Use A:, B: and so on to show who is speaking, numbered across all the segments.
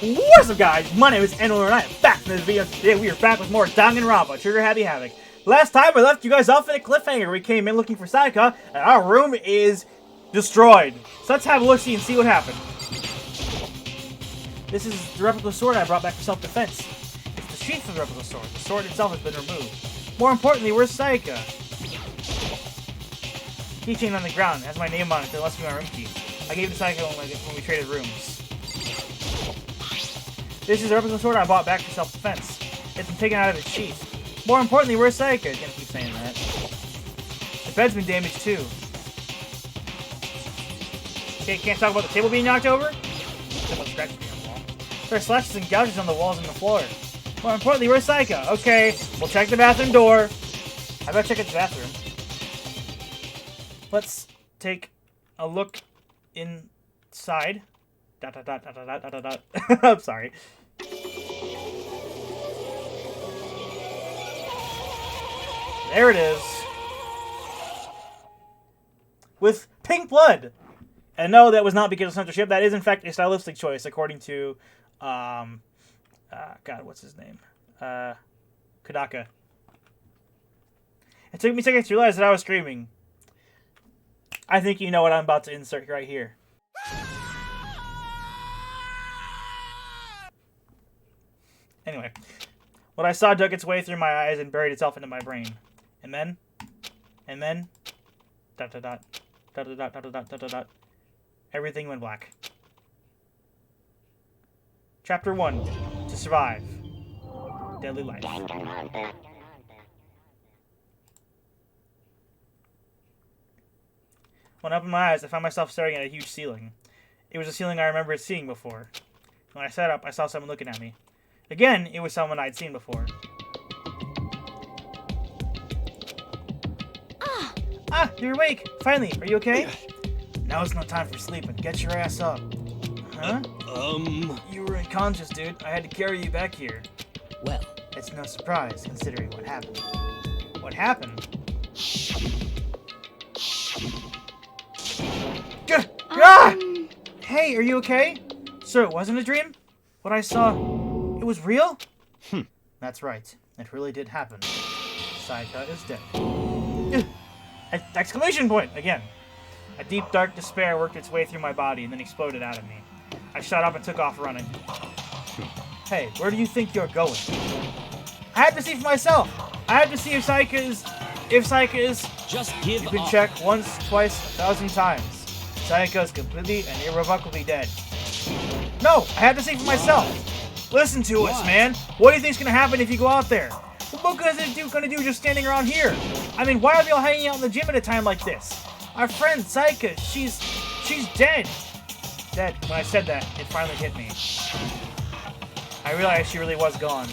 A: What's up, guys? My name is Eno and I am back in this video. Today we are back with more Danganronpa, Trigger Happy Havoc. Last time I left you guys off in a cliffhanger. We came in looking for Sayaka, and our room is destroyed. So let's have a look-see and see what happened. This is the replica sword I brought back for self-defense. It's the sheath of the replica sword. The sword itself has been removed. More importantly, where's Sayaka? Keychain on the ground. It has my name on it. That must be my room key. I gave it to Sayaka when we traded rooms. This is the replica sword I bought back for self-defense. It's been taken out of its sheath. More importantly, where's Sayaka? I'm gonna keep saying that. The bed's been damaged too. Okay, can't talk about the table being knocked over? Scratches being on the wall. There are slashes and gouges on the walls and the floor. More importantly, where's Sayaka? Okay, we'll check the bathroom door. How about check out the bathroom? Let's take a look inside. I'm sorry. There it is. With pink blood. And no, that was not because of censorship. That is, in fact, a stylistic choice, according to, God, what's his name? Kodaka. It took me seconds to realize that I was screaming. I think you know what I'm about to insert right here. Anyway, what I saw dug its way through my eyes and buried itself into my brain. And then, everything went black. Chapter 1. To survive. Deadly life. When I opened my eyes, I found myself staring at a huge ceiling. It was a ceiling I remembered seeing before. When I sat up, I saw someone looking at me. Again, it was someone I'd seen before. Ah, you're awake! Finally, are you okay? Now it's not time for sleeping. Get your ass up. Huh? You were unconscious, dude. I had to carry you back here.
B: Well,
A: it's no surprise, considering what happened. What happened? Hey, are you okay? So it wasn't a dream? What I saw, it was real? That's right. It really did happen. Sayaka is dead. Exclamation point! Again. A deep, dark despair worked its way through my body and then exploded out of me. I shot up and took off running. Hey, where do you think you're going? I had to see for myself! I had to see if Sayaka is... Just give up. You can check once, twice, 1,000 times. Sayaka is completely and irrevocably dead. No! I had to see for myself! Listen to us, man! What do you think's gonna happen if you go out there? What good is it gonna do just standing around here? I mean, why are they all hanging out in the gym at a time like this? Our friend, Sayaka, she's dead. Dead. When I said that, it finally hit me. I realized she really was gone.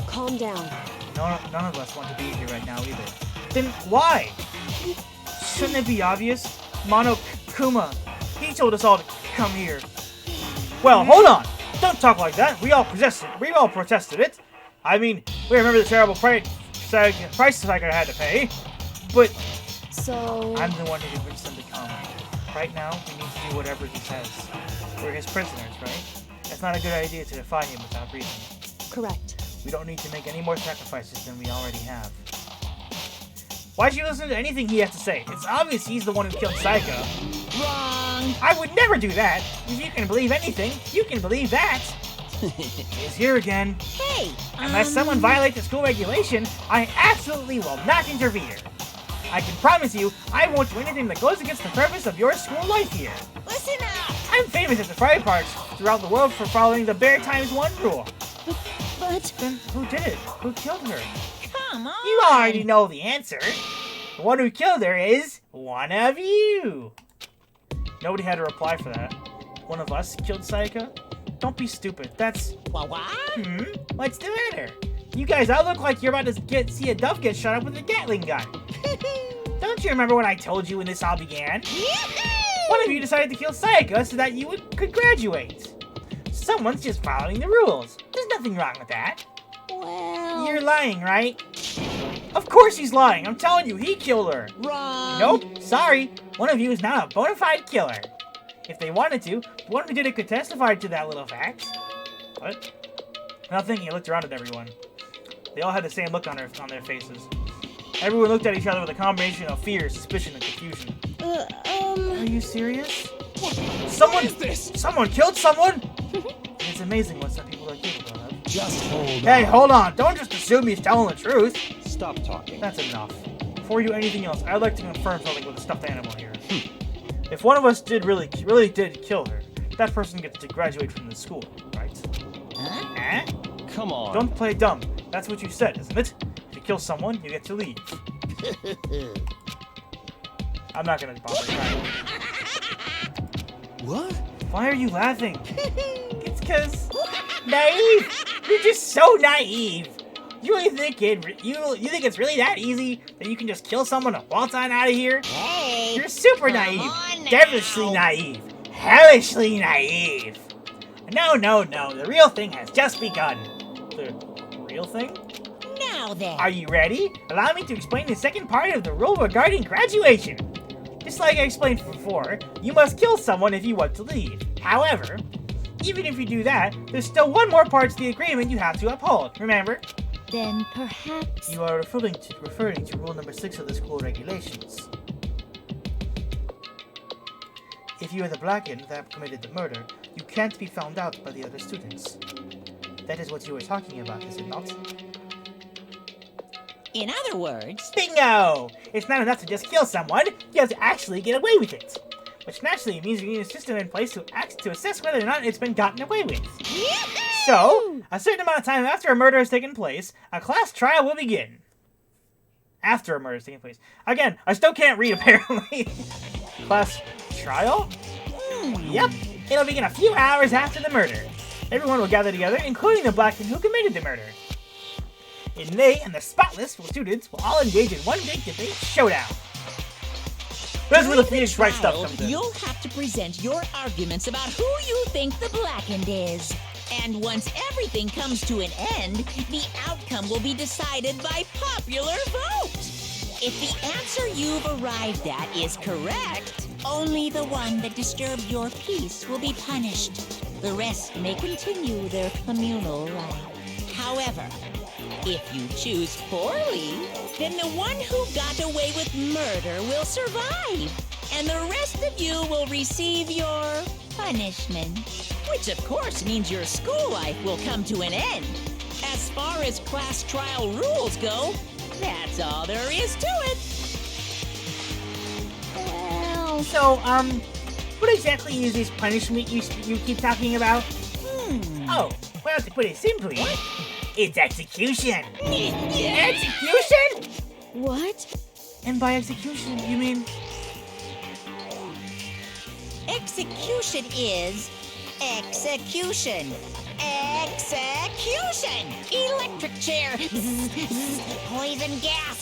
B: Calm down.
A: None of us want to be here right now either. Then why? Shouldn't it be obvious? Monokuma, he told us all to come here. Well, hold on. Don't talk like that. We all protested it. I mean, we remember the terrible price Sayaka had to pay. But
B: so
A: I'm the one who convinced them to come. Right now, we need to do whatever he says. We're his prisoners, right? It's not a good idea to defy him without reason.
B: Correct.
A: We don't need to make any more sacrifices than we already have. Why'd you listen to anything he has to say? It's obvious he's the one who killed Sayaka.
B: Wrong!
A: I would never do that! If you can believe anything, you can believe that! He's here again.
B: Hey!
A: Unless someone violates the school regulation, I absolutely will not interfere. I can promise you, I won't do anything that goes against the purpose of your school life here.
B: Listen up!
A: I'm famous at the fire parks throughout the world for following the Bear Times 1 rule.
B: But...
A: Then who did it? Who killed her?
B: Come on!
A: You already know the answer. The one who killed her is one of you. Nobody had a reply for that. One of us killed Sayaka? Don't be stupid. That's...
B: What?
A: What's the matter? You guys all look like you're about to see a dove get shot up with a Gatling gun. Don't you remember what I told you when this all began? One of you decided to kill Sayaka so that you could graduate. Someone's just following the rules. There's nothing wrong with that.
B: Well...
A: You're lying, right? Of course he's lying. I'm telling you, he killed her.
B: Wrong.
A: Nope. Sorry. One of you is not a bona fide killer. If they wanted to, the one who did it could testify to that little fact. What? Nothing. He looked around at everyone. They all had the same look on their faces. Everyone looked at each other with a combination of fear, suspicion, and confusion. Are you serious? Someone killed someone? It's amazing what some people are capable of.
C: Just hold on.
A: Hey, hold on. Don't just assume he's telling the truth.
C: Stop talking.
A: That's enough. Before you do anything else, I'd like to confirm something with a stuffed animal here. If one of us really did kill her, that person gets to graduate from the school, right?
B: Huh?
C: Come on.
A: Don't play dumb. That's what you said, isn't it? If you kill someone, you get to leave. I'm not gonna bother crying.
C: What?
A: Why are you laughing? It's cause naive. You're just so naive. You really think you think it's really that easy that you can just kill someone and waltz on out of here?
B: Hey!
A: You're super
B: come
A: naive,
B: on now.
A: devilishly naive, hellishly naive. No, the real thing has just begun. The real thing?
B: Now then.
A: Are you ready? Allow me to explain the second part of the rule regarding graduation. Just like I explained before, you must kill someone if you want to leave. However, even if you do that, there's still one more part to the agreement you have to uphold, remember?
B: Then perhaps...
A: You are referring to rule number 6 of the school regulations. If you are the Blackened that committed the murder, you can't be found out by the other students. That is what you were talking about, is it not?
B: In other words...
A: Bingo! It's not enough to just kill someone, you have to actually get away with it. Which naturally means you need a system in place to assess whether or not it's been gotten away with. So, a certain amount of time after a murder has taken place, a class trial will begin. After a murder has taken place. Again, I still can't read apparently. Class trial? Yep, it'll begin a few hours after the murder. Everyone will gather together, including the Blackened who committed the murder. And they and the spotless students will all engage in one big debate showdown. This is where the Phoenix Wright stuff comes in.
B: You'll have to present your arguments about who you think the Blackened is. And once everything comes to an end, the outcome will be decided by popular vote. If the answer you've arrived at is correct, only the one that disturbed your peace will be punished. The rest may continue their communal life. However, if you choose poorly, then the one who got away with murder will survive, and the rest of you will receive your punishment. Which of course means your school life will come to an end. As far as class trial rules go, that's all there is to it.
A: Well, so, what exactly is this punishment you keep talking about? Oh, well, to put it simply, it's execution. Execution?
B: What?
A: And by execution, you mean...
B: Execution is execution. Execution! Electric chair. Poison gas.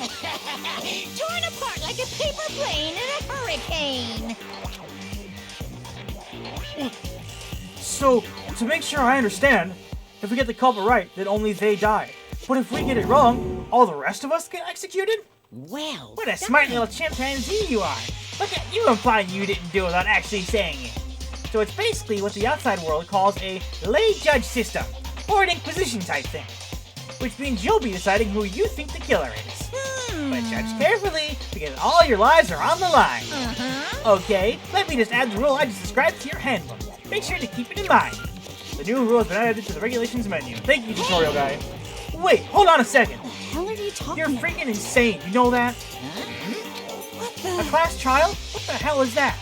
B: Torn apart like a paper plane in a hurricane.
A: So, to make sure I understand, if we get the culprit right, then only they die. But if we get it wrong, all the rest of us get executed?
B: Well,
A: What a smart little chimpanzee you are! Look at you implying you didn't do it without actually saying it. So it's basically what the outside world calls a lay judge system, or an inquisition type thing. Which means you'll be deciding who you think the killer is. But judge carefully, because all your lives are on the line. Okay, let me just add the rule I just described to your handbook. Make sure to keep it in mind. The new rule has been added to the regulations menu. Thank you, tutorial guy. Wait, hold on a second.
B: What the hell are you talking
A: You're
B: about?
A: freaking insane, you know that?
B: What
A: A
B: the?
A: class trial? What the hell is that?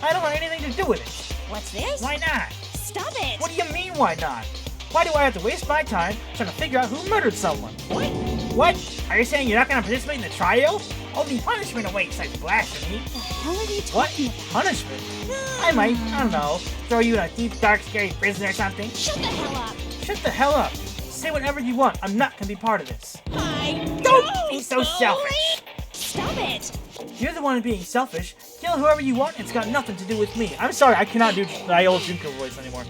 A: I don't want anything to do with it.
B: What's this?
A: Why not?
B: Stop it!
A: What do you mean, why not? Why do I have to waste my time trying to figure out who murdered someone?
B: What?
A: What? Are you saying you're not going to participate in the trial? Only punishment awaits such blasphemy.
B: What the hell are you
A: What?
B: talking about?
A: Punishment? I might, I don't know, throw you in a deep, dark, scary prison or something.
B: Shut the hell up!
A: Shut the hell up. Say whatever you want. I'm not going to be part of this.
B: I
A: Don't be so selfish.
B: Stop it!
A: You're the one being selfish. Kill whoever you want. It's got nothing to do with me. I'm sorry, I cannot do my old Junko voice anymore.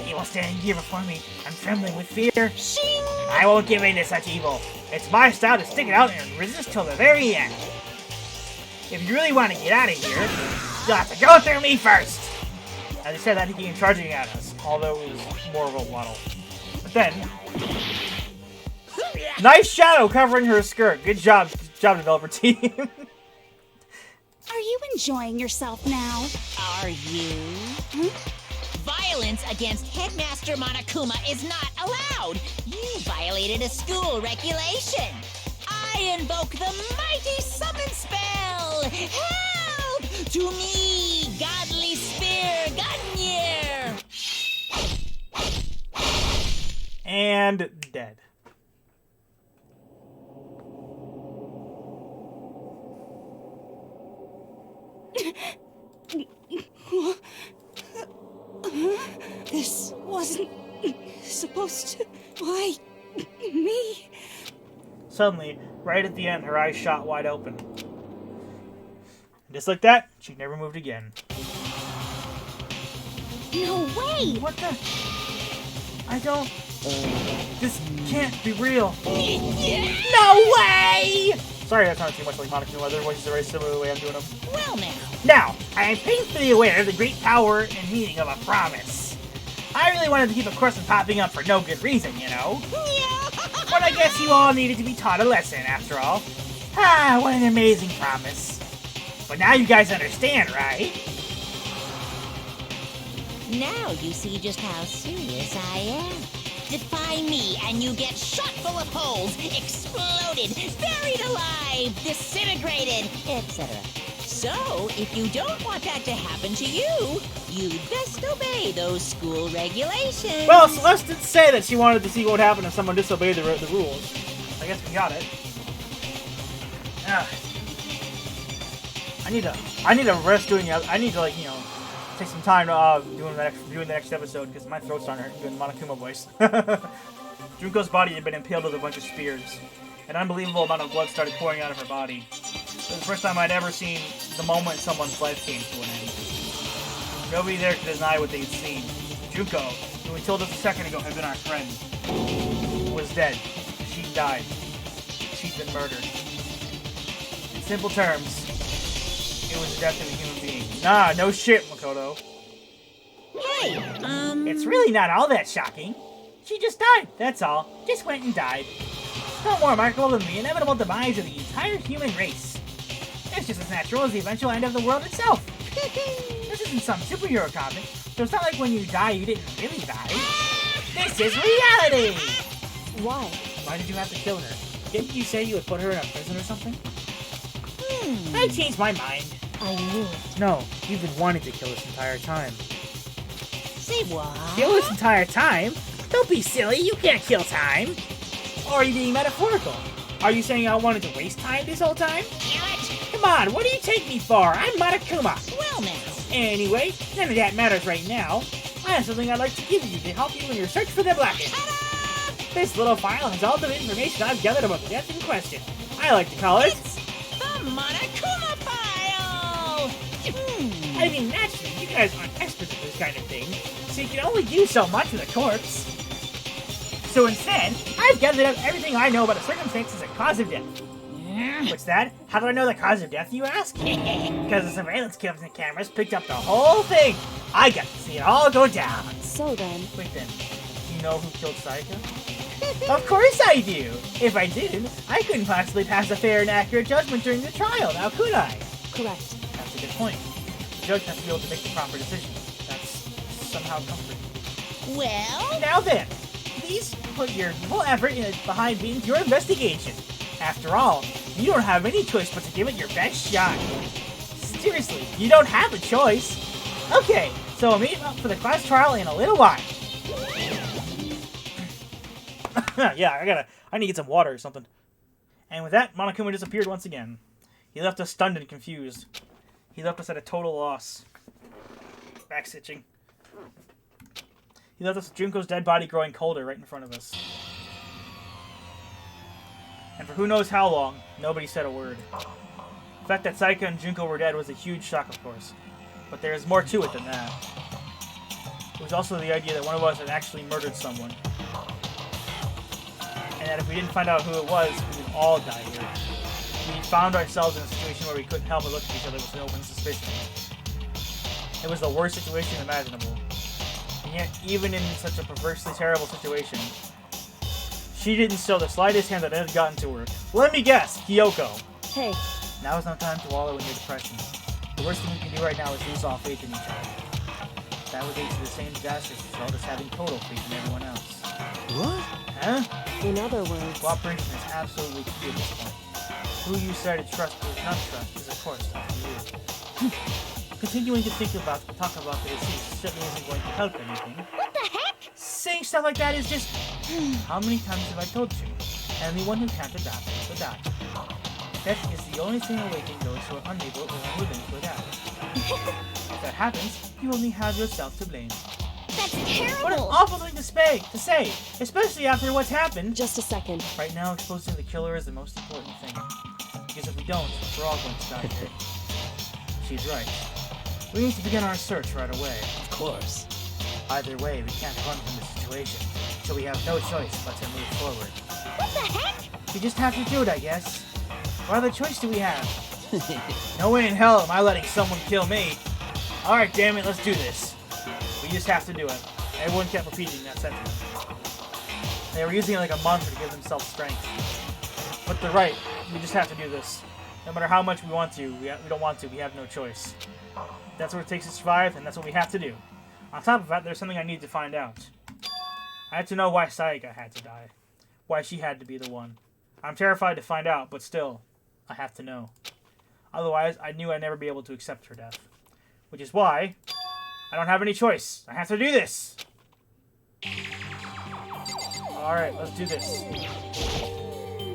A: Evil standing here before me. I'm trembling with fear.
B: Shing!
A: I won't give in to such evil. It's my style to stick it out and resist till the very end. If you really want to get out of here, you'll have to go through me first. As he said that, he began charging at us, although it was more of a waddle. But then, nice shadow covering her skirt. Good job developer team.
D: Are you enjoying yourself now?
B: Are you? Violence against Headmaster Monokuma is not allowed. You violated a school regulation. I invoke the mighty summon spell. Help! To me, godly spear, Gungnir!
A: And dead.
D: This wasn't supposed to... Why? Me?
A: Suddenly, right at the end, her eyes shot wide open. And just like that, she never moved again.
D: No way!
A: What the? I don't... This can't be real. No way! Sorry, that's not too much like Monokuma. Their voices are very similar to the way I'm doing them.
B: Well, now.
A: Now, I am painfully aware of the great power and meaning of a promise. I really wanted to keep a question popping up for no good reason, you know? But I guess you all needed to be taught a lesson, after all. Ah, what an amazing promise. But now you guys understand, right?
B: Now you see just how serious I am. Defy me and you get shot full of holes, exploded, buried alive, disintegrated, etc. So, if you don't want that to happen to you, you'd best obey those school regulations.
A: Well, Celeste did say that she wanted to see what would happen if someone disobeyed the rules. I guess we got it. I need to rest doing it. I need to, like, you know, take some time to doing the next episode because my throat's starting to hurt doing the Monokuma voice. Junko's body had been impaled with a bunch of spears. An unbelievable amount of blood started pouring out of her body. It was the first time I'd ever seen the moment someone's life came to an end. Nobody there could deny what they'd seen. Junko, who until just a second ago had been our friend, was dead. She'd died. She'd been murdered. In simple terms, it was the death of a human being. Nah, no shit, Makoto.
B: Hey,
A: It's really not all that shocking. She just died, that's all. Just went and died. No more remarkable than the inevitable demise of the entire human race. It's just as natural as the eventual end of the world itself. This isn't some superhero comic, so it's not like when you die, you didn't really die. This is reality!
D: Why?
A: Why did you have to kill her? Didn't you say you would put her in a prison or something? I changed my mind.
D: I knew it.
A: No, you've been wanting to kill this entire time.
B: say what?
A: Kill this entire time? Don't be silly, you can't kill time. Or are you being metaphorical? Are you saying I wanted to waste time this whole time?
B: Damn it!
A: Come on, what do you take me for? I'm Monokuma.
B: Well now.
A: Anyway, none of that matters right now. I have something I'd like to give you to help you in your search for the Blackened. This little file has all the information I've gathered about the death in question. I like to call it...
B: It's the Monokuma file!
A: I mean, naturally, you guys aren't experts at this kind of thing, so you can only do so much with a corpse. So instead, I've gathered up everything I know about the circumstances and cause of death. What's that? How do I know the cause of death, you ask? Because the surveillance cameras picked up the whole thing. I got to see it all go down.
D: So then...
A: Wait then, do you know who killed Sayaka? Of course I do! If I didn't, I couldn't possibly pass a fair and accurate judgment during the trial, now could I?
D: Correct.
A: That's a good point. The judge has to be able to make the proper decision. That's somehow comforting.
B: Well,
A: Now then, please put your full effort behind your investigation. After all, you don't have any choice but to give it your best shot. Seriously, you don't have a choice. Okay, so we'll meet up for the class trial in a little while. Yeah, I need to get some water or something. And with that, Monokuma disappeared once again. He left us stunned and confused. He left us at a total loss. Back stitching. He left us with Junko's dead body growing colder right in front of us. And for who knows how long, nobody said a word. The fact that Sayaka and Junko were dead was a huge shock, of course. But there is more to it than that. It was also the idea that one of us had actually murdered someone. And that if we didn't find out who it was, we would all die here. We found ourselves in a situation where we couldn't help but look at each other with an open suspicion. It was the worst situation imaginable. And yet, even in such a perversely terrible situation, she didn't show the slightest hint that it had gotten to her. Let me guess, Kyoko.
D: Hey,
A: Now is no time to wallow in your depression. The worst thing you can do right now is lose all faith in each other. That would lead to the same disasters result as having total faith in everyone else.
E: What?
A: Huh?
D: in other words,
A: Cooperation is absolutely key at this point. Who you decide to trust or not trust is, of course, up to you. Continuing to talk about the deceased certainly isn't going to help anything.
D: what the heck?
A: Saying stuff like that is just... How many times have I told you? Anyone who can't adapt will die. Death is the only thing awaiting those who are unable or unwilling to adapt. If that happens, you only have yourself to blame.
D: That's
A: What an
D: terrible!
A: awful thing to say, especially after what's happened.
D: Just a second.
A: Right now, exposing the killer is the most important thing. Because if we don't, we're all going to die here. She's right. We need to begin our search right away.
E: Of course.
A: Either way, we can't run from this situation, so we have no choice but to move forward.
D: What the heck?
A: We just have to do it, I guess. What other choice do we have? No way in hell am I letting someone kill me. Alright, damn it, let's do this. We just have to do it. Everyone kept repeating that sentence. They were using it like a mantra to give themselves strength. But they're right. We just have to do this. No matter how much we want to, we don't want to, we have no choice. That's what it takes to survive, and that's what we have to do. On top of that, there's something I need to find out. I have to know why Sayaka had to die. Why she had to be the one. I'm terrified to find out, but still, I have to know. Otherwise, I knew I'd never be able to accept her death. Which is why I don't have any choice. I have to do this. Alright, let's do this.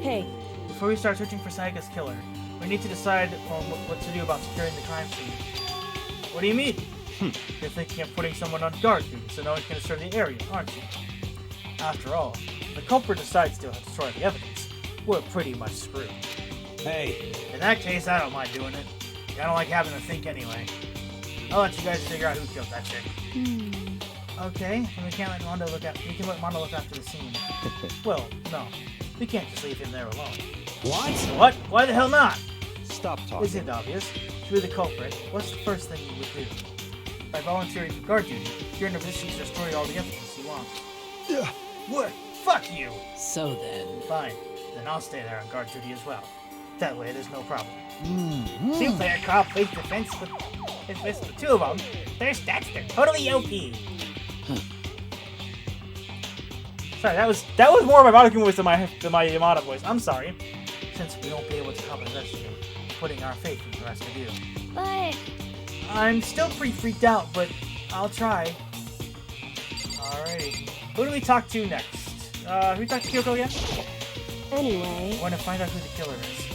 D: Hey,
A: Before we start searching for Sayaka's killer, we need to decide on what to do about securing the crime scene. What do you mean? You're thinking of putting someone on guard duty so no one can disturb the area, aren't you? After all, if the culprit decides to destroy the evidence, we're pretty much screwed.
C: Hey,
A: In that case, I don't mind doing it. I don't like having to think anyway. I'll let you guys figure out who killed that chick. Okay, then we can't let Mondo look after. We can let Mondo look after the scene. Well, no, we can't just leave him there alone.
C: what?
A: What? Why the hell not?
C: Stop talking.
A: Isn't it obvious? If you're the culprit, what's the first thing you would do? By volunteering for guard duty, you're in a position to destroy all the evidence you want. What? Fuck you!
E: So then.
A: Fine, then I'll stay there on guard duty as well. That way, there's no problem. Two-player co-op face defense with the two of them. Their stats, they're totally OP. Sorry, that was more of my Barukin voice than my Yamada voice. I'm sorry. Since we won't be able to help investigate, putting our faith in the rest of you.
D: but
A: I'm still pretty freaked out, but I'll try. Alrighty. Who do we talk to next? Who we talk to Kyoko again?
D: anyway,
A: I want to find out who the killer is.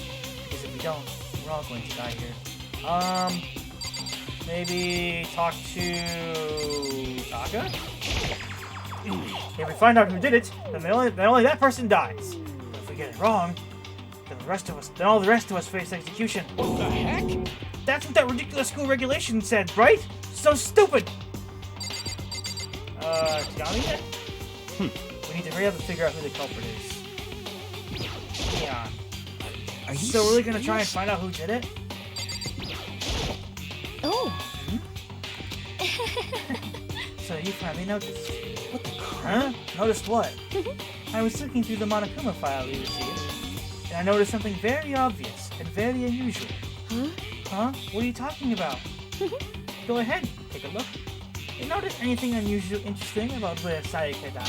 A: Because if we don't, we're all going to die here. Maybe talk to Taka? If we find out who did it, then only that person dies. But if we get it wrong, then all the rest of us face execution.
C: What the heck?
A: That's what that ridiculous school regulation said, right? So stupid! Tiami yet? We need to hurry up and figure out who the culprit is. Leon.
E: Are you
A: So we're really gonna
E: serious?
A: try and find out who did it?
D: oh,
A: So you finally noticed.
E: What the crap?
A: Huh? Noticed what? I was looking through the Monokuma file we received, and I noticed something very obvious and very unusual. Huh? What are you talking about? Go ahead, take a look. You notice anything unusual, interesting about where Sayaka died?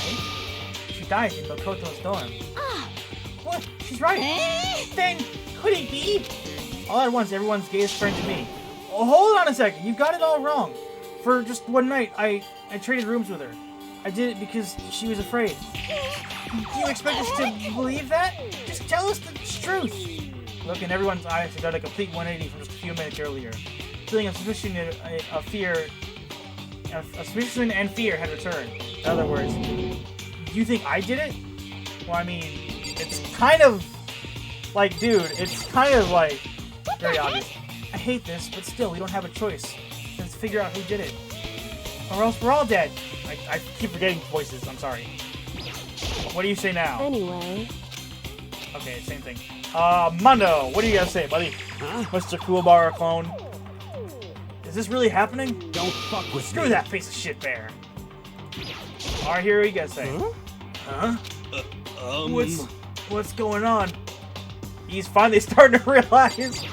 A: She died in Makoto's dorm. What? She's right. Then, could it be? All at once, everyone's gaze turned to me. Oh, hold on a second. You got it all wrong. For just one night, I traded rooms with her. I did it because she was afraid. Do you expect us to believe that? Just tell us the truth. Look in everyone's eyes had done a complete 180 from just a few minutes earlier. Feeling of suspicion and fear had returned. In other words, do you think I did it? Well, I mean, it's kind of like, dude, it's kind of like very obvious. I hate this, but still, we don't have a choice. Let's figure out who did it. Or else we're all dead. I keep forgetting voices, I'm sorry. What do you say now?
D: anyway,
A: Okay, same thing. Mondo, what do you gotta say, buddy?
E: Huh?
A: Mr. Coolbar clone. Is this really happening?
C: Don't fuck with
A: Screw
C: me.
A: that piece of shit bear. Alright, here we go, say. Huh? What's going on? He's finally starting to realize. You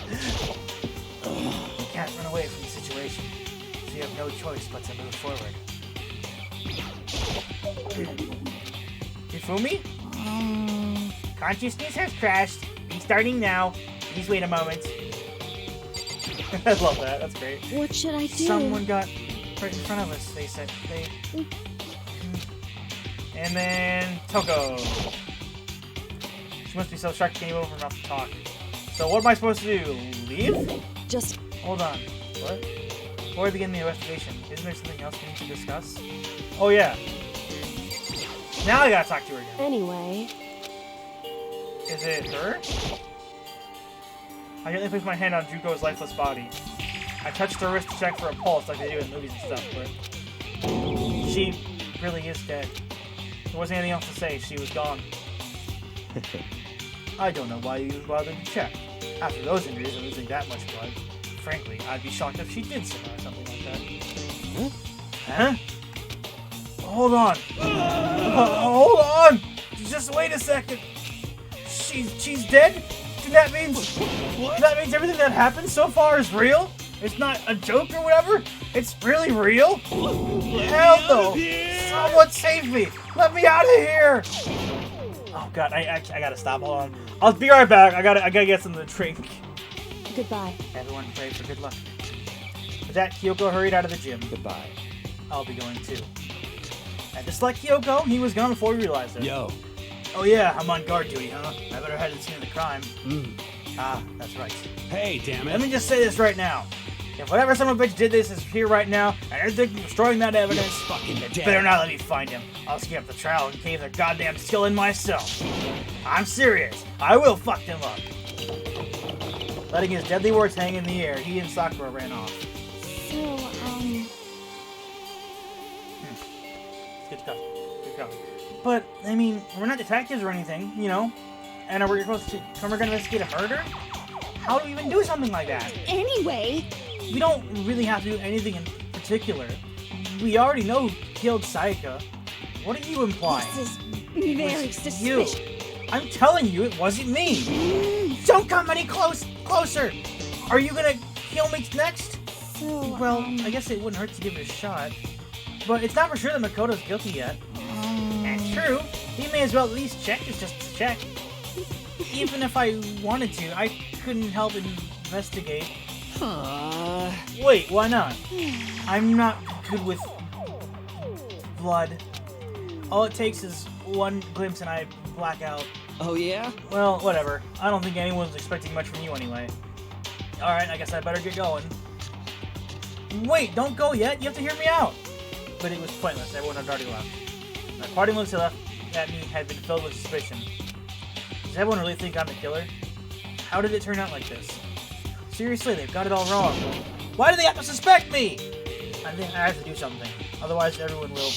A: can't run away from the situation, so you have no choice but to move forward. Hifumi? Consciousness has crashed. Restarting now. Please wait a moment. I love that. That's great.
D: What should I do?
A: Someone got right in front of us. They said they. And then Toko. She must be so shocked came over not to talk. So what am I supposed to do? Leave?
D: Just
A: Hold on. What? Before we begin the investigation, isn't there something else we need to discuss? Oh yeah. Now I gotta talk to her again.
D: anyway.
A: Is it her? I gently placed my hand on Juko's lifeless body. I touched her wrist to check for a pulse like they do in movies and stuff, but she really is dead. There wasn't anything else to say. She was gone. I don't know why you even bothered to check. After those injuries and losing that much blood, frankly, I'd be shocked if she did survive something like that. Huh? Hold on. Hold on! Just wait a second. She's dead? That means everything that happened so far is real? It's not a joke or whatever? It's really real? Hell no! Someone save me! Let me out of here! Oh god, I gotta stop. Hold on. I'll be right back. I gotta get something to drink.
D: Goodbye.
A: Everyone pray for good luck. With that, Kyoko hurried out of the gym.
C: Goodbye.
A: I'll be going too. And just like Kyoko, he was gone before we realized it.
C: Yo.
A: Oh yeah, I'm on guard duty, huh? I better head to the scene of the crime. Ah, that's right.
C: Hey, damn
A: Let
C: it.
A: me just say this right now. If whatever son of a bitch did this is here right now, and they're destroying that evidence,
C: Fucking
A: they
C: dead.
A: better not let me find him. I'll skip the trial and cave their goddamn skill in myself. I'm serious. I will fuck them up. Letting his deadly words hang in the air, he and Sakura ran off.
D: So,
A: Good stuff. Good stuff. But, I mean, we're not detectives or anything, you know? And we're supposed to come and investigate a murder? How do we even do something like that?
D: anyway.
A: We don't really have to do anything in particular. We already know who killed Sayaka. What are you implying?
D: This is very suspicious.
A: I'm telling you, it wasn't me. Don't come any closer. Are you gonna kill me next?
D: So,
A: Well, I guess it wouldn't hurt to give it a shot. But it's not for sure that Makoto's guilty yet. That's true. He may as well at least check it just to check. Even if I wanted to, I couldn't help investigate. Wait, why not? I'm not good with blood. All it takes is one glimpse and I black out.
E: Oh, yeah?
A: Well, whatever. I don't think anyone's expecting much from you anyway. Alright, I guess I better get going. Wait, don't go yet. You have to hear me out. But it was pointless. Everyone had already left. My parting looks they left at me had been filled with suspicion. Does everyone really think I'm the killer? How did it turn out like this? Seriously, they've got it all wrong. Why do they have to suspect me? I think I have to do something. Otherwise, everyone will.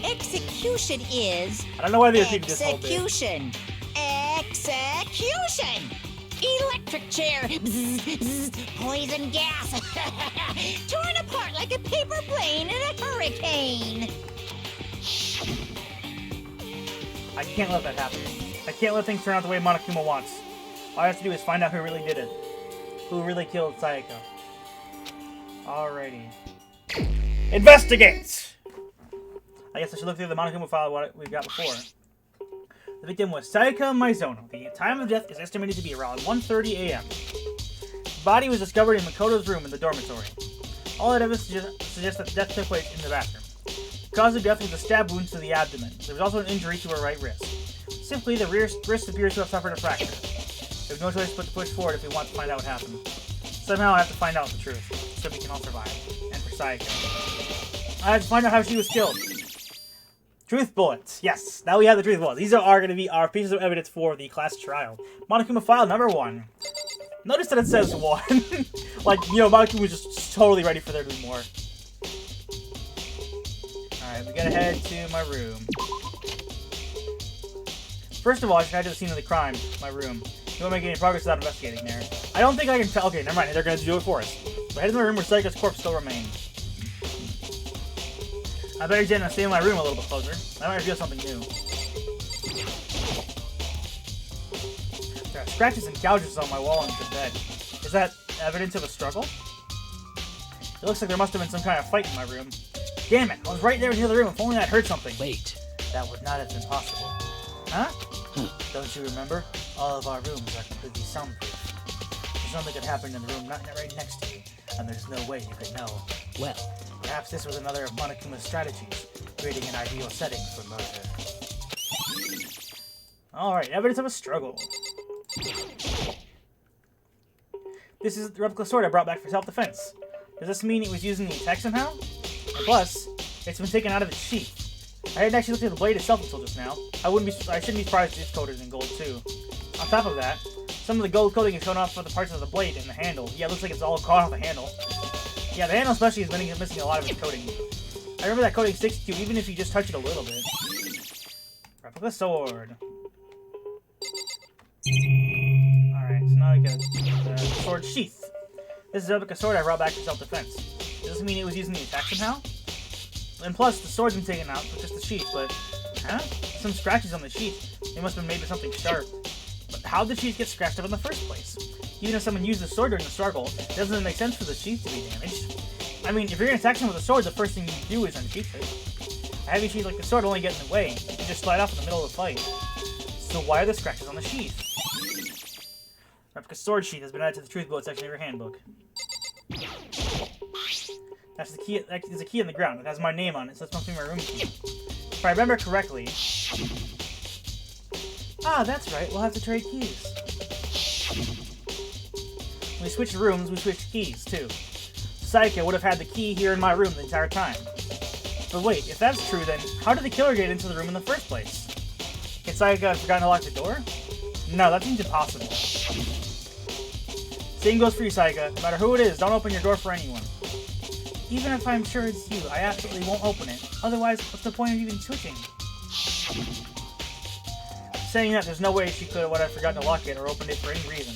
B: Execution is
A: I don't know why they repeated this whole bit.
B: execution. Execution. Electric chair. Bzz, bzz, poison gas. Torn apart like a paper plane in a hurricane.
A: I can't let that happen. I can't let things turn out the way Monokuma wants. All I have to do is find out who really did it. Who really killed Sayaka. Alrighty. Investigate! I guess I should look through the Monokuma file what we've got before. The victim was Sayaka Maizono. The time of death is estimated to be around 1:30 a.m. The body was discovered in Makoto's room in the dormitory. All that evidence suggests that death took place in the bathroom. The cause of death was a stab wound to the abdomen. There was also an injury to her right wrist. Simply, the wrist appears to have suffered a fracture. We have no choice but to push forward if we want to find out what happened. Somehow I have to find out the truth, so we can all survive. And for Sayaka. I have to find out how she was killed. Truth bullets. Yes, now we have the truth bullets. These are going to be our pieces of evidence for the class trial. Monokuma file number 1. Notice that it says 1. Like, you know, Monokuma was just totally ready for there to be more. Alright, we gotta head to my room. First of all, I should head to the scene of the crime, my room. You won't make any progress without investigating there. I don't think I can tell. Okay, never mind. They're gonna do it for us. So I head into my room where Psycho's corpse still remained. I better get in and stay in my room a little bit closer. I might reveal something new. There are scratches and gouges on my wall and the bed. Is that evidence of a struggle? It looks like there must have been some kind of fight in my room. Damn it! I was right there in the other room. If only I'd heard something.
E: Wait.
A: That would not have been possible. Huh? Don't you remember? All of our rooms are completely soundproof. There's something could happen in the room right next to you, and there's no way you could know.
E: Well,
A: perhaps this was another of Monokuma's strategies, creating an ideal setting for murder. Alright, evidence of a struggle. This is the replica sword I brought back for self-defense. Does this mean it was used in the attack somehow? And plus, it's been taken out of its sheath. I hadn't actually looked at the blade itself until just now. I shouldn't be surprised if it's coated in gold too. On top of that, some of the gold coating is shown off for the parts of the blade and the handle. Yeah, it looks like it's all caught off the handle. Yeah, the handle especially is missing a lot of its coating. I remember that coating sticks to you even if you just touch it a little bit. Replica sword. Alright, so now we get the sword sheath. This is a replica sword I brought back for self-defense. Does this mean it was used in the attack somehow? And plus, the sword's been taken out with just the sheath, but... Huh? Some scratches on the sheath. They must have been made with something sharp. But how did the sheath get scratched up in the first place? Even if someone used the sword during the struggle, it doesn't make sense for the sheath to be damaged. I mean, if you're gonna attack someone with a sword, the first thing you do is unsheath it. A heavy sheath like the sword only get in the way. You can just slide off in the middle of the fight. So why are there scratches on the sheath? Replica sword sheath has been added to the truth bullet section of your handbook. That's the key. There's a key in the ground. It has my name on it, so it's must be my room key. If I remember correctly... Ah, that's right. We'll have to trade keys. When we switched rooms, we switched keys, too. Saika would have had the key here in my room the entire time. But wait, if that's true, then how did the killer get into the room in the first place? Had Saika have forgotten to lock the door? No, that seems impossible. Same goes for you, Saika. No matter who it is, don't open your door for anyone. Even if I'm sure it's you, I absolutely won't open it. Otherwise, what's the point of even switching? Saying that, there's no way she could have forgotten to lock it or opened it for any reason.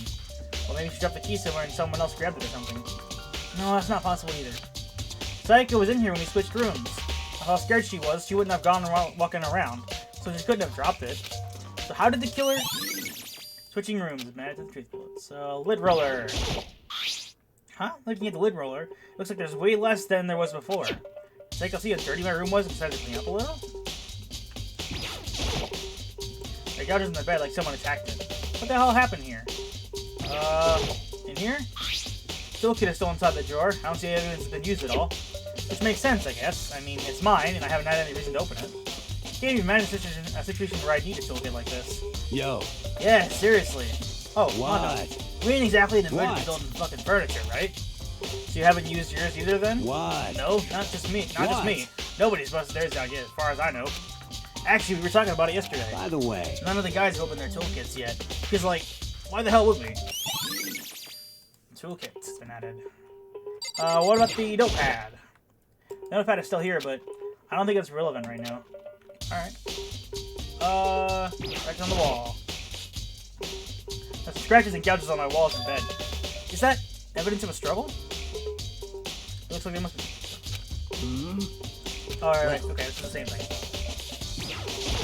A: Well, maybe she dropped the key somewhere and someone else grabbed it or something. No, that's not possible either. Saika was in here when we switched rooms. How scared she was, she wouldn't have gone walking around, so she couldn't have dropped it. So how did the killer... Switching rooms, man, to the truth bullet. So, lid roller. Huh? Looking at the lid roller, it looks like there's way less than there was before. Saika, see how dirty my room was and decided to clean up a little? There are gouges in the bed like someone attacked it. What the hell happened here? In here? Toolkit is still inside the drawer. I don't see any evidence it's been used at all. Which makes sense, I guess. I mean, it's mine, and I haven't had any reason to open it. Can't even manage a situation where I need a toolkit like this.
C: Yo.
A: Yeah, seriously. Oh,
C: What?
A: We ain't exactly in the mood to be
C: What?
A: building fucking furniture, right? So you haven't used yours either, then?
C: What?
A: No, not just me. Not just
C: What?
A: me. Nobody's busted theirs out yet, as far as I know. Actually, we were talking about it yesterday.
C: By the way.
A: None of the guys have opened their toolkits yet. Because, like, why the hell would we? Toolkit's been added. What about the notepad? The notepad is still here, but I don't think it's relevant right now. Alright. Right on the wall. There's scratches and gouges on my walls and bed. Is that evidence of a struggle? It looks like they must be... Alright, okay, this is the same thing.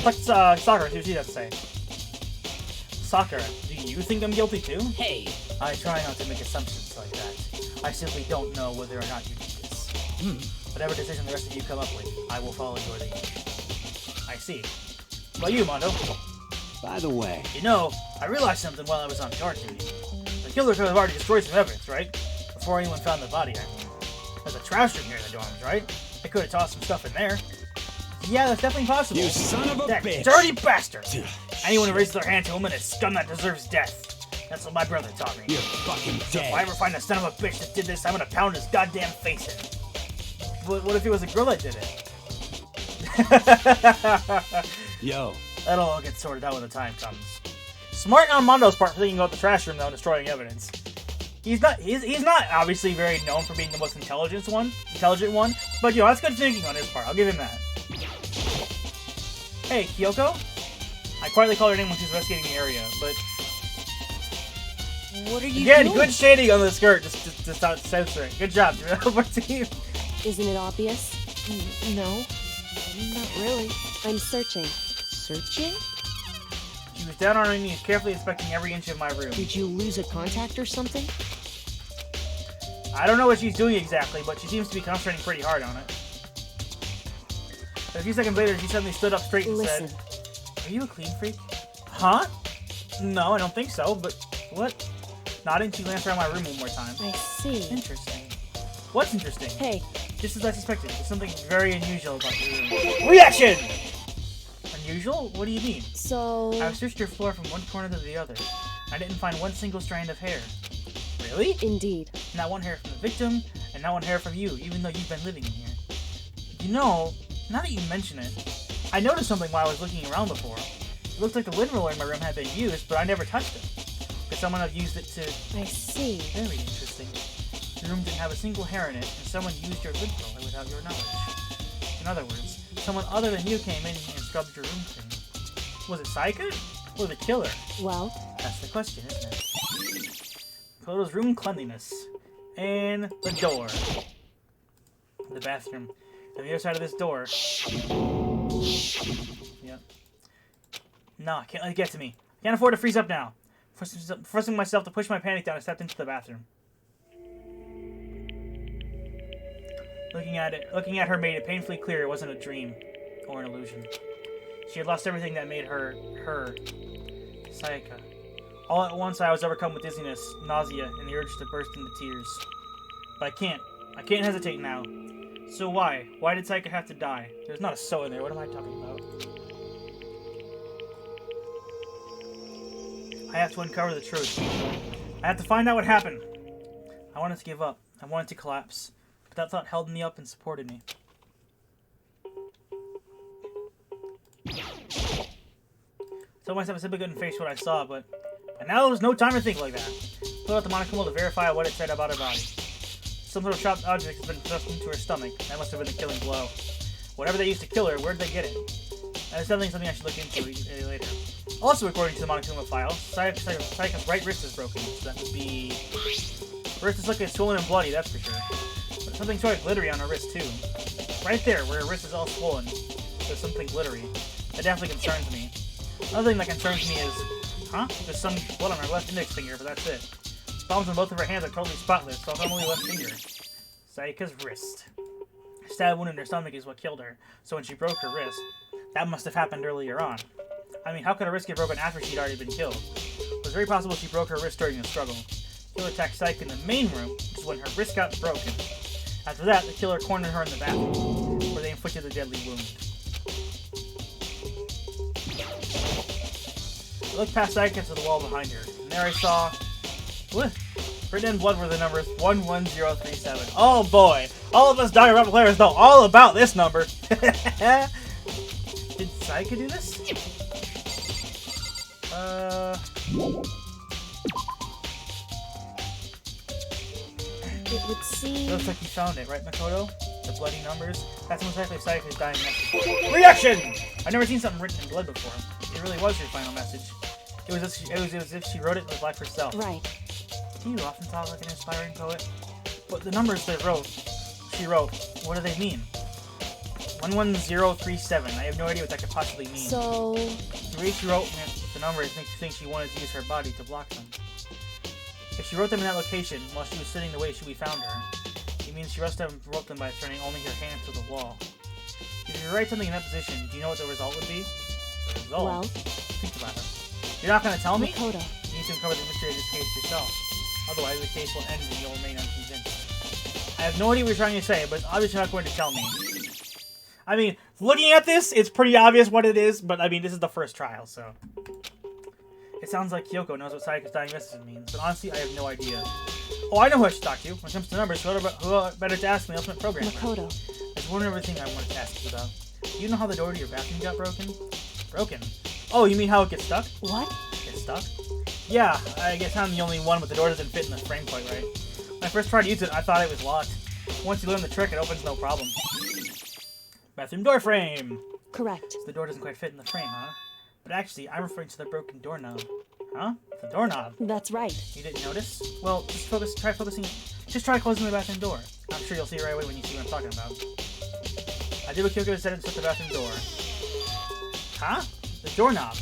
A: Let's, Sakura, see what she has to say. Sakura, do you think I'm guilty too?
E: hey,
A: I try not to make assumptions like that. I simply don't know whether or not you did this. Whatever decision the rest of you come up with, I will follow your lead. I see. What about you, Mondo?
C: By the way.
A: You know, I realized something while I was on guard duty. The killer could have already destroyed some evidence, right? Before anyone found the body, I mean. There's a trash room here in the dorms, right? They could have tossed some stuff in there. Yeah, that's definitely possible.
C: You son of a
A: that
C: bitch!
A: dirty bastard! Anyone who raises their hand to him is a scum that deserves death. That's what my brother taught me.
C: You're fucking
A: So if I
C: dead.
A: ever find the son of a bitch that did this, I'm gonna pound his goddamn face in. But what if it was a girl that did it?
C: Yo.
A: That'll all get sorted out when the time comes. Smart on Mondo's part for thinking about the trash room though and destroying evidence. He's not obviously very known for being the most intelligent one, but you know, that's good thinking on his part. I'll give him that. Hey, Kyoko? I quietly call her name when she's investigating the area, but
F: What are you
A: Again,
F: doing?
A: good shading on the skirt. Just start censoring. Good job, Our team.
F: Isn't it obvious?
G: No, not really.
F: I'm searching.
G: Searching?
A: She was down on her knees, carefully inspecting every inch of my room.
F: Did you lose a contact or something?
A: I don't know what she's doing exactly, but she seems to be concentrating pretty hard on it. A few seconds later, she suddenly stood up straight and
F: Listen.
A: said, "Are you a clean freak?" Huh? No, I don't think so, but what? Nodding, she glanced around my room one more time.
F: I see.
A: Interesting. What's interesting?
F: Hey,
A: Just as I suspected, there's something very unusual about your room. Reaction! Unusual? What do you mean?
F: so...
A: I searched your floor from one corner to the other. I didn't find one single strand of hair. Really?
F: Indeed.
A: Not one hair from the victim, and not one hair from you, even though you've been living in here. You know, now that you mention it, I noticed something while I was looking around before. It looked like the lint roller in my room had been used, but I never touched it. Could someone have used it to...
F: I see.
A: Very interesting. Your room didn't have a single hair in it, and someone used your lint roller without your knowledge. In other words, someone other than you came in and scrubbed your room clean. Was it Saika? Or the killer?
F: Well,
A: That's the question, isn't it? Koto's room cleanliness. And the door. The bathroom. On the other side of this door. Yep. No, I can't let it get to me. I can't afford to freeze up now. Forcing myself to push my panic down, I stepped into the bathroom. Looking at her made it painfully clear it wasn't a dream or an illusion. She had lost everything that made her, Sayaka. All at once, I was overcome with dizziness, nausea, and the urge to burst into tears. But I can't hesitate now. So why? Why did Sayaka have to die? There's not a so in there. What am I talking about? I have to uncover the truth. I have to find out what happened. I wanted to give up. I wanted to collapse. But that thought held me up and supported me. Told myself I simply couldn't face what I saw, but now there was no time to think like that. Pulled out the monocle to verify what it said about her body. Some sort of sharp object has been thrust into her stomach. That must have been the killing blow. Whatever they used to kill her, where did they get it? That is definitely something I should look into later. Also, according to the Monokuma file, Sayaka's right wrist is broken, so that would be... Her wrist is looking swollen and bloody, that's for sure. But something sort of glittery on her wrist, too. Right there, where her wrist is all swollen, there's something glittery. That definitely concerns me. Another thing that concerns me is... Huh? There's some blood on her left index finger, but that's it. Palms on both of her hands are totally spotless, so only left finger. Sayaka's wrist. A stab wound in her stomach is what killed her, so when she broke her wrist, that must have happened earlier on. I mean, how could a wrist get broken after she'd already been killed? It was very possible she broke her wrist during the struggle. The killer attacked Sayaka in the main room, which is when her wrist got broken. After that, the killer cornered her in the bathroom, where they inflicted the deadly wound. I looked past Sayaka to the wall behind her, and there I saw... What? Written in blood were the numbers 11037. Oh boy! All of us Danganronpa players know all about this number! Did Sayaka do this?
F: it would seem...
A: Looks like you found it, right, Makoto? The bloody numbers? That's most likely Sayaka's dying message. Reaction! I've never seen something written in blood before. It really was your final message. It was as if she wrote it with life herself.
F: Right.
A: Do you often talk like an inspiring poet? But the numbers she wrote, what do they mean? 11037. I have no idea what that could possibly mean.
F: So...
A: The way she wrote the numbers makes me think she wanted to use her body to block them. If she wrote them in that location while she was sitting the way we found her, it means she must have wrote them by turning only her hands to the wall. If you write something in that position, do you know what the result would be? The result?
F: Well...
A: Think about it. You're not going to tell me?
F: Makoto.
A: You need to uncover the mystery of this case yourself. Otherwise, the case will end and you'll remain unconvinced. I have no idea what you're trying to say, but obviously you're not going to tell me. I mean, looking at this, it's pretty obvious what it is, but I mean, this is the first trial, so... It sounds like Kyoko knows what Sayaka's dying message means, but honestly, I have no idea. Oh, I know who I should talk to. When it comes to numbers, who better to ask than the ultimate programmer?
F: Makoto.
A: There's one other thing I wanted to ask you about. Do you know how the door to your bathroom got broken? Broken? Oh, you mean how it gets stuck?
F: What?
A: Gets stuck? Yeah, I guess I'm the only one, but the door doesn't fit in the frame quite right. When I first tried to use it, I thought it was locked. Once you learn the trick, it opens no problem. Bathroom door frame!
F: Correct.
A: So the door doesn't quite fit in the frame, huh? But actually, I'm referring to the broken doorknob. Huh? The doorknob.
F: That's right.
A: You didn't notice? Well, try focusing. Just try closing the bathroom door. I'm sure you'll see right away when you see what I'm talking about. I did what Kyoko said and shut the bathroom door. Huh? The doorknob.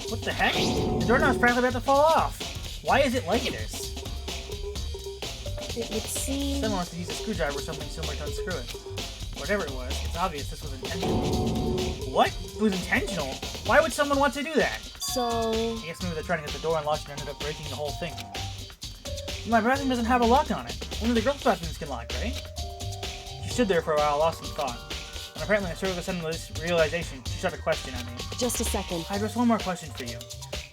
A: What the heck? The doorknob's practically about to fall off. Why is it like this?
F: It would seem...
A: Someone wants to use a screwdriver or something similar to unscrew it. Whatever it was, it's obvious this was intentional. What? It was intentional? Why would someone want to do that?
F: So...
A: I guess maybe they're trying to get the door unlocked and ended up breaking the whole thing. My bathroom doesn't have a lock on it. Only the girls' bathrooms can lock, right? She stood there for a while, lost in thought. And apparently, instead of a sudden realization, she shot a question at me.
F: Just a second.
A: I have just one more question for you.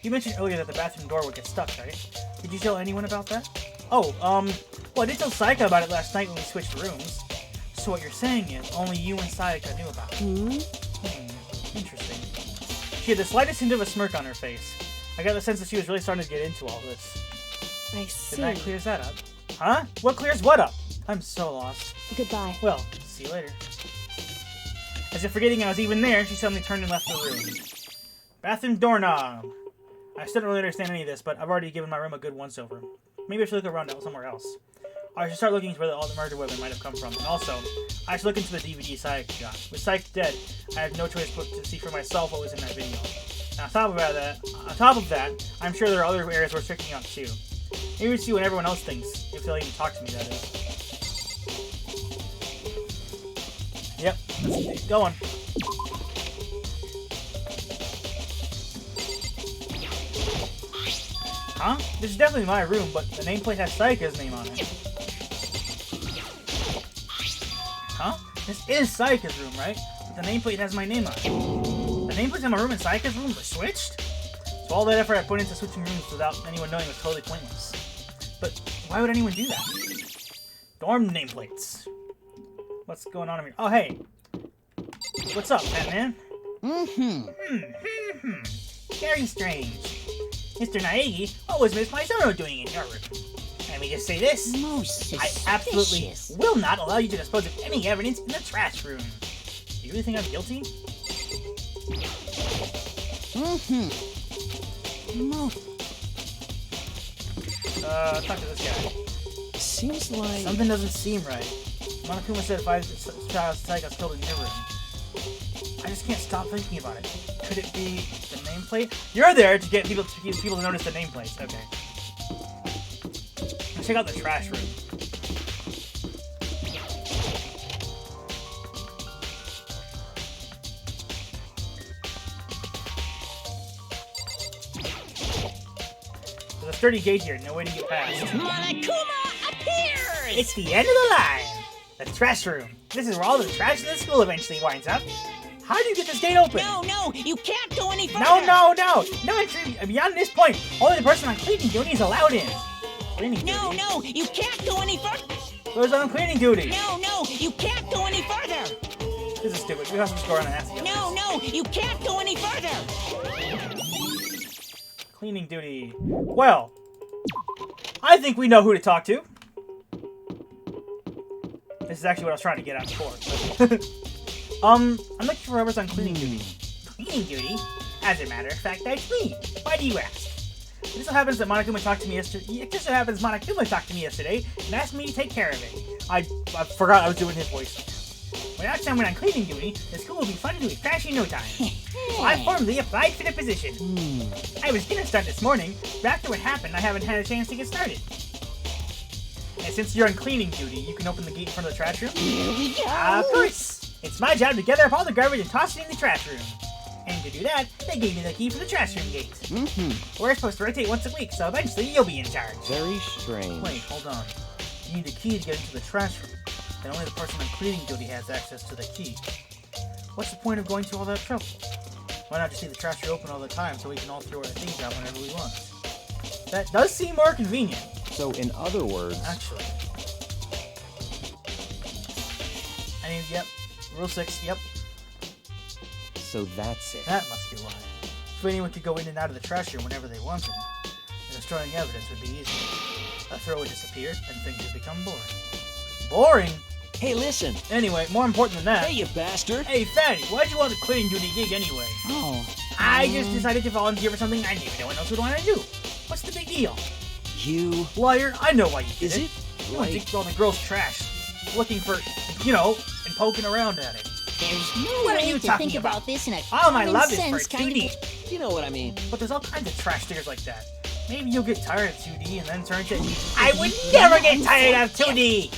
A: You mentioned earlier that the bathroom door would get stuck, right? Did you tell anyone about that? Oh, well, I did tell Saika about it last night when we switched rooms. So what you're saying is, only you and Saika knew about it. Interesting. She had the slightest hint of a smirk on her face. I got the sense that she was really starting to get into all this.
F: I see.
A: Then that clears that up. Huh? What clears what up? I'm so lost.
F: Goodbye.
A: Well, see you later. As if forgetting I was even there, she suddenly turned and left the room. Bathroom doorknob. I still don't really understand any of this, but I've already given my room a good once-over. Maybe I should look around somewhere else. I should start looking into where all the murder weapon might have come from. And also, I should look into the DVD Syke got. With Syke dead, I had no choice but to see for myself what was in that video. And on top of that, I'm sure there are other areas worth checking out too. Maybe see what everyone else thinks, if they'll even talk to me, that is. Yep, let's keep going. Huh? This is definitely my room, but the nameplate has Saika's name on it. Huh? This is Saika's room, right? But the nameplate has my name on it. The nameplates in my room and Saika's room were switched? So all that effort I put into switching rooms without anyone knowing was totally pointless. But why would anyone do that? Dorm nameplates. What's going on here? Oh, hey. What's up, Batman? Very strange. Mr. Naegi, what was Miss Maizono doing in your room? Let me just say this.
B: Most
A: I absolutely will not allow you to dispose of any evidence in the trash room. Do you really think I'm guilty? Talk to this guy.
E: Seems like...
A: Something doesn't seem right. Monokuma said 5 child Saika's killed in your room. I just can't stop thinking about it. Could it be the nameplate? You're there to get people to notice the nameplates. Okay. Let's check out the trash room. There's a sturdy gate here, no way to get past.
B: Monokuma appears!
A: It's the end of the line! The trash room. This is where all the trash in the school eventually winds up. How do you get this gate open?
B: No, you can't go any further!
A: No! No entry beyond this point. Only the person on cleaning duty is allowed in. Cleaning duty?
B: No, you can't go any further!
A: Who's on cleaning duty?
B: No, you can't go any further!
A: This is stupid. We have to score on an ass.
B: No, you can't go any further!
A: Cleaning duty. Well, I think we know who to talk to. This is actually what I was trying to get at before. I'm looking for whoever's on cleaning duty. Cleaning duty? As a matter of fact, that's me. Why do you ask? It just so happens that Monokuma talked to me yesterday. It just so happens Monokuma talked to me yesterday and asked me to take care of it. I forgot I was doing his voice. Without someone on cleaning duty, the school will be funded to a crash in no time. So I formally applied for the position. I was gonna start this morning, but after what happened, I haven't had a chance to get started. And since you're on cleaning duty, you can open the gate in front of the trash room?
B: Here we go!
A: Of course! It's my job to gather up all the garbage and toss it in the trash room. And to do that, they gave me the key for the trash room gate. We're supposed to rotate once a week, so eventually you'll be in charge.
C: Very strange.
A: Wait, hold on. You need a key to get into the trash room. Then only the person on cleaning duty has access to the key. What's the point of going to all that trouble? Why not just leave the trash room open all the time so we can all throw our things out whenever we want? That does seem more convenient.
C: So, in other words...
A: Actually. I mean, yep. Rule 6, yep.
C: So that's it.
A: That must be why. If anyone could go in and out of the trash room whenever they wanted, then destroying evidence would be easy. A throw would disappear, and things would become boring. Boring?
E: Hey, listen.
A: Anyway, more important than that.
E: Hey, you bastard.
A: Hey, Fatty, why'd you want the cleaning duty gig anyway?
G: Oh.
A: I just decided to volunteer for something I knew no one else would want to do. What's the big deal?
E: You...
A: Liar, I know why you did
E: Is
A: it.
E: it?
A: You want to dig through all the girls' trash, looking for, you know, and poking around at it.
B: There's no
A: What are
B: way
A: you
B: to
A: talking
B: think about this in a
A: All my
B: common
A: love is for
B: sense kind
A: 2D.
B: of...
E: You know what I mean.
A: But there's all kinds of trash stickers like that. Maybe you'll get tired of 2D and then turn to... I would never get tired of 2D!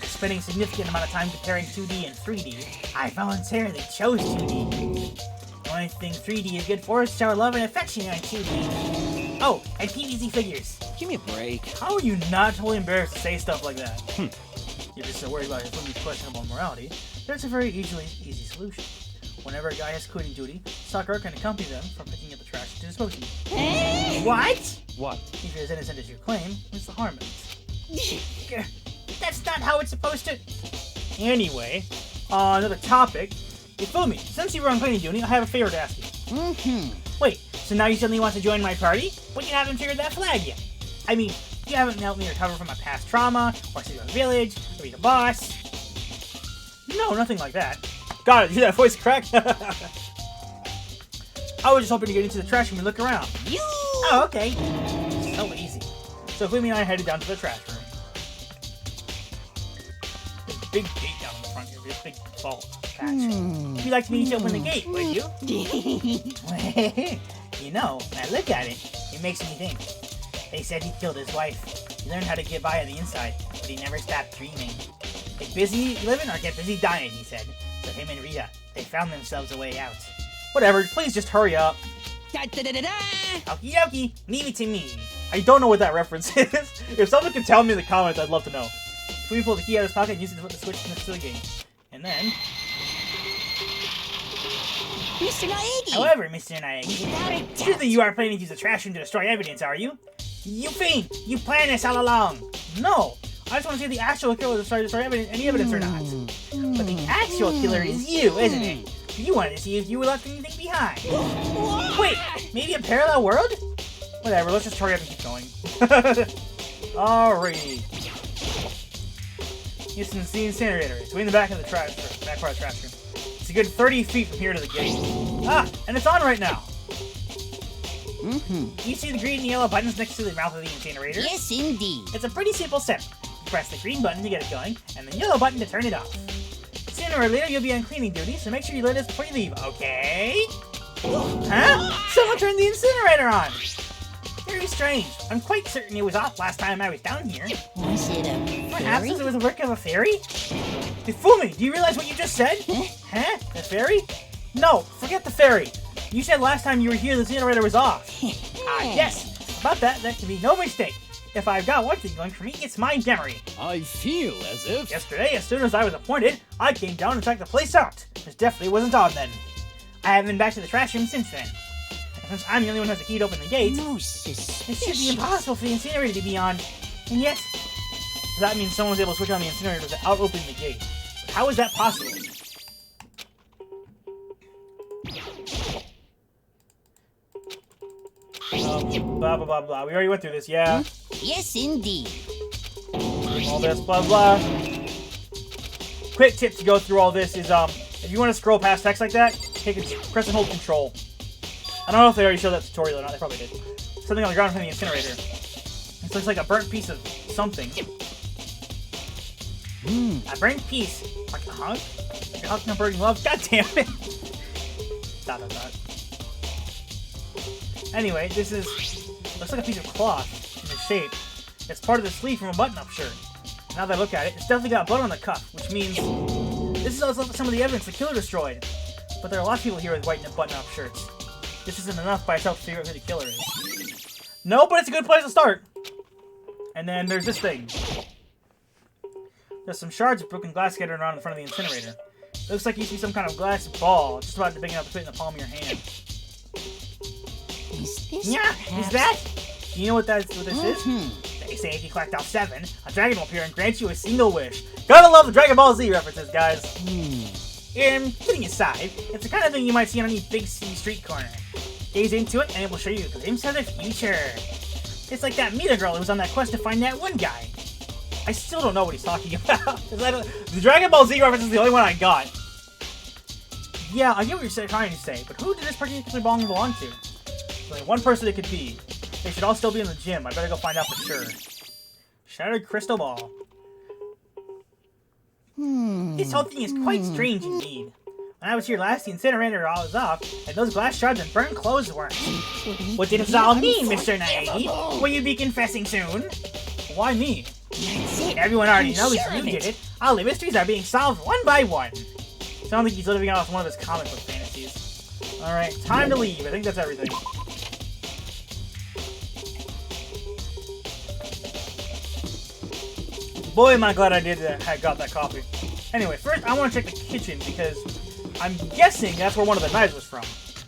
A: Spending a significant amount of time comparing 2D and 3D, I voluntarily chose 2D. The only thing 3D is good for is to shower love and affection on 2D. Oh, and PVZ figures.
E: Give me a break.
A: How are you not totally embarrassed to say stuff like that? You're just so worried about his woman's questionable morality. There's a very easy solution. Whenever a guy has cleaning duty, Sakura can accompany them from picking up the trash to disposing of it. What?
C: What?
A: If you're as innocent as you claim, what's the harm in it? That's not how it's supposed to... Anyway, another topic. Ifumi, since you were on cleaning duty, I have a favor to ask you. Wait, so now you suddenly want to join my party? But you haven't figured that flag yet. I mean, you haven't helped me recover from my past trauma, or save a village, or be the boss. No, nothing like that. Got it, you hear that voice crack? I was just hoping to get into the trash room and look around.
B: You!
A: Oh, okay. So easy. So Ifumi and I headed down to the trash room. There's a big gate down in the front here, this big salt patch. You'd like me to open the gate, would you? You know, when I look at it, it makes me think. They said he killed his wife. He learned how to get by on the inside, but he never stopped dreaming. Get busy living or get busy dying, he said. So him and Rita, they found themselves a way out. Whatever, please just hurry up.
B: Da-da-da-da-da!
A: Okie dokie, leave it to me. I don't know what that reference is. If someone could tell me in the comments, I'd love to know. Ifumi pulled the key out of his pocket and used it to flip the switch next to the game. And then...
B: Mr. Naegi!
A: However, Mr. Naegi,
B: Without a doubt.
A: surely you are planning to use the trash room to destroy evidence, are you? You fiend! You planned this all along! No! I just want to see if the actual killer is trying to destroy evidence, any evidence or not. But the actual killer is you, isn't it? You wanted to see if you were left anything behind. Wait, maybe a parallel world? Whatever, let's just hurry up and keep going. Alrighty. It's the incinerator. It's way in the back of the back part of the trash room. It's a good 30 feet from here to the gate. Ah, and it's on right now. You see the green and yellow buttons next to the mouth of the incinerator?
B: Yes, indeed.
A: It's a pretty simple step. You press the green button to get it going, and the yellow button to turn it off. Sooner or later, you'll be on cleaning duty, so make sure you let us before you leave, okay? Huh? Someone turned the incinerator on! Very strange. I'm quite certain it was off last time I was down here.
B: Was it a
A: Perhaps
B: fairy?
A: it was a work of a fairy? Ifumi, do you realize what you just said? Huh? The fairy? No, forget the fairy. You said last time you were here the incinerator was off. Yes. About that, there can be no mistake. If I've got one thing going for me, it's my memory.
E: I feel as if...
A: Yesterday, as soon as I was appointed, I came down and checked the place out. This definitely wasn't on then. I haven't been back to the trash room since then. And since I'm the only one who has the key to open the gate,
B: No
A: it should be
B: suspicion.
A: impossible for the incinerator to be on. And yet, that means someone was able to switch on the incinerator without opening the gate. But how is that possible? Blah, blah, blah, blah. We already went through this, yeah.
B: Yes, indeed.
A: All this, blah, blah. Quick tip to go through all this is, if you want to scroll past text like that, press and hold Control. I don't know if they already showed that tutorial or not. They probably did. Something on the ground from the incinerator. It looks like a burnt piece of something. A burnt piece. Like a hug? You're hugging a burning love? God damn it! Dot, dot, dot. Anyway, this is... looks like a piece of cloth in the shape. It's part of the sleeve from a button-up shirt. Now that I look at it, it's definitely got blood on the cuff, which means this is also some of the evidence the killer destroyed. But there are a lot of people here with white button-up shirts. This isn't enough by itself to figure out who the killer is. No, but it's a good place to start. And then there's this thing. There's some shards of broken glass scattered around in front of the incinerator. It looks like you see some kind of glass ball, just about big enough to fit in the palm of your hand.
B: Is this
A: Yeah,
B: perhaps...
A: is that? Do you know what this is? They say if you collect all 7, a dragon will appear and grant you a single wish. Gotta love the Dragon Ball Z references, guys. Kidding aside, it's the kind of thing you might see on any big city street corner. Gaze into it, and it will show you a glimpse of the future. It's like that Mita girl who was on that quest to find that one guy. I still don't know what he's talking about. The Dragon Ball Z reference is the only one I got. Yeah, I get what you're trying to say, but who did this particular belong to? There's only one person it could be. They should all still be in the gym. I better go find out for sure. Shattered crystal ball. This whole thing is quite strange indeed. When I was here last, the incinerator was off, and those glass shards and burnt clothes weren't. What did this all mean, Mr. Naive? Will you be confessing soon? Why me? Everyone already knows you did it. All the mysteries are being solved one by one. Sounds like he's living off one of his comic book fantasies. Alright, time to leave. I think that's everything. Boy, am I glad I got that coffee. Anyway, first I want to check the kitchen because I'm guessing that's where one of the knives was from.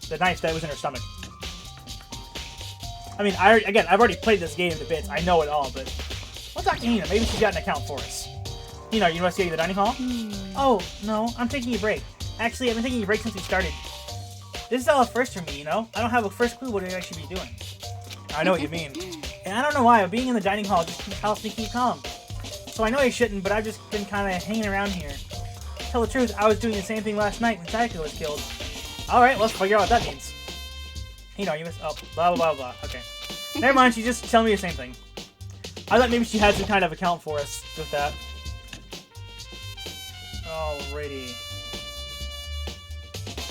A: The knife that was in her stomach. I mean, I've already played this game to bits. I know it all, but we'll talk to Hina. Maybe she's got an account for us. Hina, you want to see the dining hall? Oh, no, I'm taking a break. Actually, I've been taking a break since we started. This is all a first for me, you know? I don't have a first clue what I should be doing. I know what you mean. And I don't know why, but being in the dining hall just helps me keep calm. So I know I shouldn't, but I've just been kind of hanging around here. To tell the truth, I was doing the same thing last night when Taiko was killed. Alright, let's figure out what that means. You missed. Oh, blah, blah, blah, blah. Okay. Never mind, she's just telling me the same thing. I thought maybe she had some kind of account for us with that. Alrighty.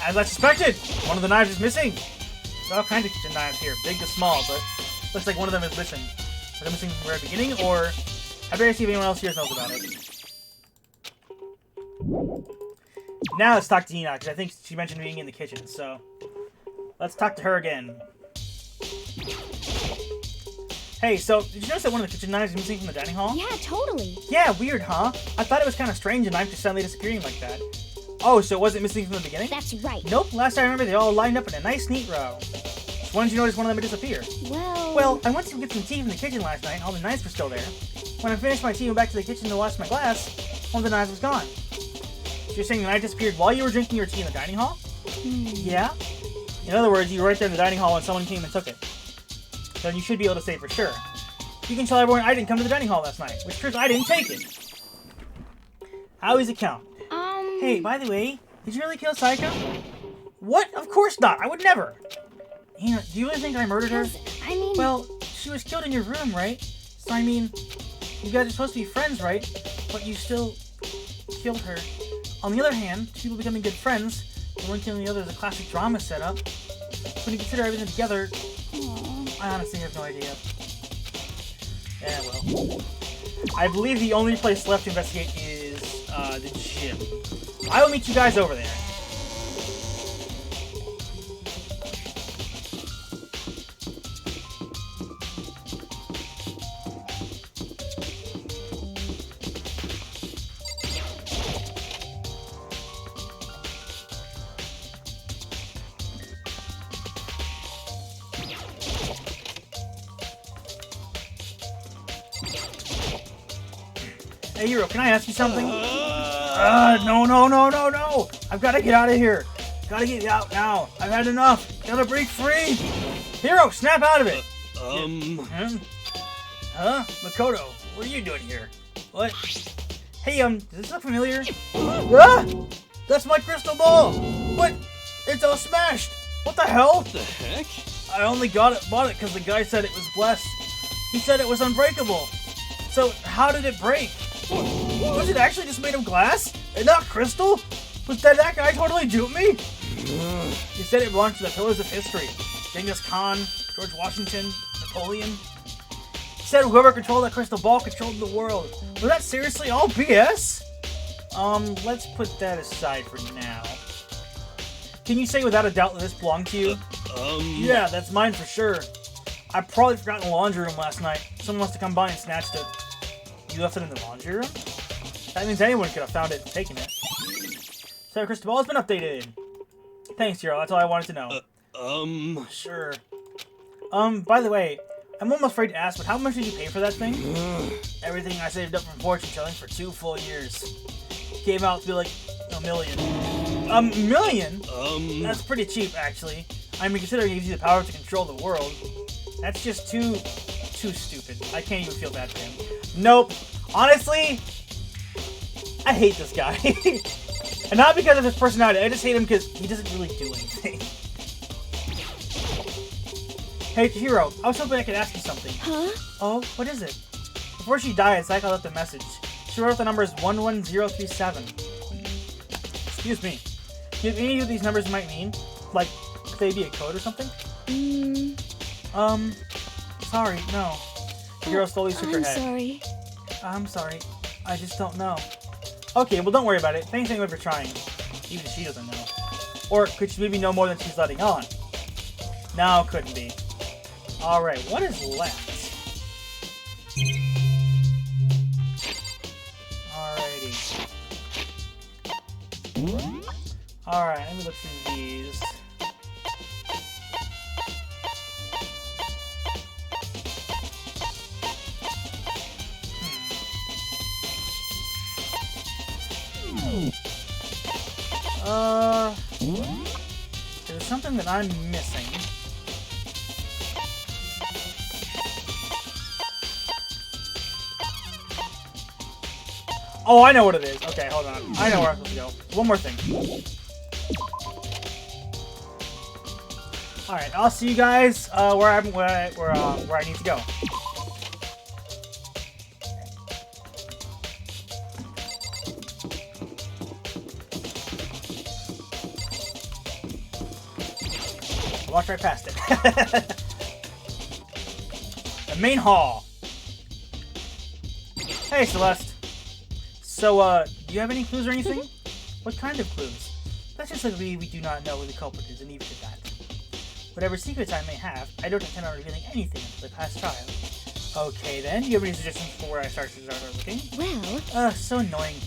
A: As I suspected, one of the knives is missing. There's all kinds of kitchen knives here, big to small, but looks like one of them is missing. Was it missing from the very beginning, or I better see if anyone else here knows about it. Now let's talk to Hina, because I think she mentioned being in the kitchen, so let's talk to her again. Hey, so did you notice that one of the kitchen knives is missing from the dining hall?
D: Yeah, totally.
A: Yeah, weird, huh? I thought it was kind of strange a knife just suddenly disappearing like that. Oh, so it wasn't missing from the beginning?
D: That's right.
A: Nope, last I remember they all lined up in a nice neat row. When did you notice one of them had disappeared? Well, I went to get some tea from the kitchen last night, and all the knives were still there. When I finished my tea and went back to the kitchen to wash my glass, one of the knives was gone. So you're saying the knife disappeared while you were drinking your tea in the dining hall? Yeah? In other words, you were right there in the dining hall when someone came and took it. Then you should be able to say for sure. You can tell everyone I didn't come to the dining hall last night, which proves I didn't take it. How is it count? Hey, by the way, did you really kill Saiko? What? Of course not. I would never. Hina, do you really think I murdered her?
D: I mean...
A: Well, she was killed in your room, right? So, I mean, you guys are supposed to be friends, right? But you still killed her. On the other hand, two people becoming good friends, and one killing the other is a classic drama setup. When you consider everything together, I honestly have no idea. Yeah, well. I believe the only place left to investigate is the gym. I will meet you guys over there. Hey, Hiro, can I ask you something? No. I've got to get out of here. Gotta get out now. I've had enough. Gotta break free. Hiro, snap out of it. Huh? Makoto, what are you doing here? What? Hey, does this look familiar? That's my crystal ball. What? It's all smashed. What the hell?
E: What the heck?
A: I only bought it because the guy said it was blessed. He said it was unbreakable. So, how did it break? Was it actually just made of glass? And not crystal? Was that guy totally duped me? He said it belonged to the pillars of history. Genghis Khan, George Washington, Napoleon. He said whoever controlled that crystal ball controlled the world. Was that seriously all BS? Let's put that aside for now. Can you say without a doubt that this belonged to you? Yeah, that's mine for sure. I probably forgot in the laundry room last night. Someone must have come by and snatched it. You left it in the laundry room? That means anyone could have found it and taken it. So the crystal ball has been updated. Thanks, Hiro. That's all I wanted to know. Sure. By the way, I'm almost afraid to ask, but how much did you pay for that thing? Everything I saved up from fortune telling for 2 full years. Came out to be like $1 million. $1 million? That's pretty cheap, actually. I mean, considering it gives you the power to control the world. That's just too stupid. I can't even feel bad for him. Nope. Honestly, I hate this guy. And not because of his personality, I just hate him because he doesn't really do anything. Hey, Hiro, I was hoping I could ask you something.
F: Huh?
A: Oh, what is it? Before she died, Saika left a message. She wrote the numbers 11037. Excuse me. Do you have any of these numbers might mean? Like, could they be a code or something? Sorry, no. The girl slowly shook her head.
F: Sorry.
A: I'm sorry. I just don't know. Okay, well don't worry about it. Thanks anyway for trying. Even if she doesn't know. Or could she maybe know more than she's letting on? No, couldn't be. Alright, what is left? Alrighty. Alright, let me look through these. There's something that I'm missing. Oh, I know what it is. Okay, hold on. I know where I'm supposed to go. One more thing. Alright, I'll see you guys where I need to go. Walked right past it. The main hall. Hey, Celeste. So, do you have any clues or anything? What kind of clues? Let's just agree we do not know who the culprit is, and leave it at that. Whatever secrets I may have, I don't intend on revealing anything until the past trial. Okay then, do you have any suggestions for where I start looking?
F: Well...
A: So annoying.